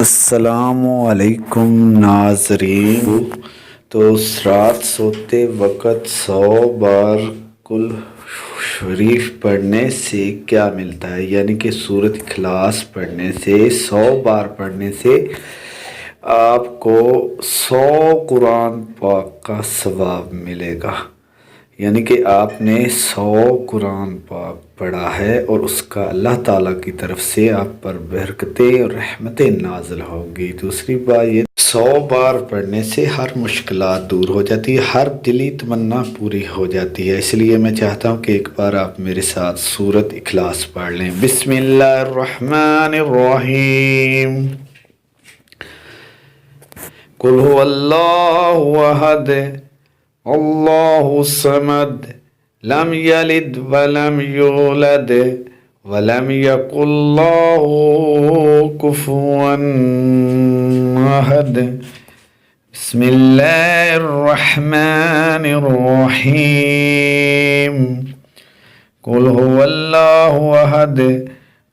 السلام علیکم ناظرین۔ تو رات سوتے وقت 100 بار کل شریف پڑھنے سے کیا ملتا ہے؟ یعنی کہ سورۃ اخلاص پڑھنے سے 100 بار پڑھنے سے آپ کو 100 قرآن پاک کا ثواب ملے گا۔ یعنی کہ آپ نے 100 قرآن پاک پڑھا ہے اور اس کا اللہ تعالیٰ کی طرف سے آپ پر برکتیں اور رحمتیں نازل ہوگی۔ دوسری بات یہ 100 بار پڑھنے سے ہر مشکلات دور ہو جاتی ہے، ہر دلی تمنا پوری ہو جاتی ہے۔ اس لیے میں چاہتا ہوں کہ ایک بار آپ میرے ساتھ سورۃ اخلاص پڑھ لیں۔ بسم اللہ الرحمن الرحیم۔ قل هو اللہ احد اللہ الصمد لم یلد ولم یولد ولم یکن له کفوا احد۔ بسم اللہ الرحمن الرحیم۔ قل هو اللہ احد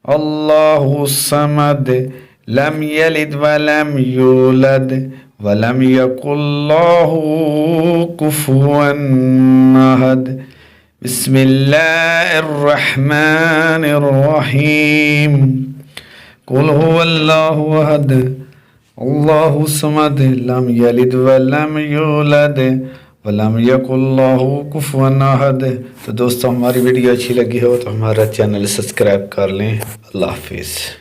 اللہ الصمد لم یلد ولم یولد ولم یکن له کفوا احد۔ بسم اللہ الرحمن الرحیم۔ قل هو اللہ احد اللہ الصمد لم یلد ولم یولد ولم یکن له کفوا احد۔ تو دوستو، ہماری ویڈیو اچھی لگی ہو تو ہمارا چینل سبسکرائب کر لیں۔ اللہ حافظ۔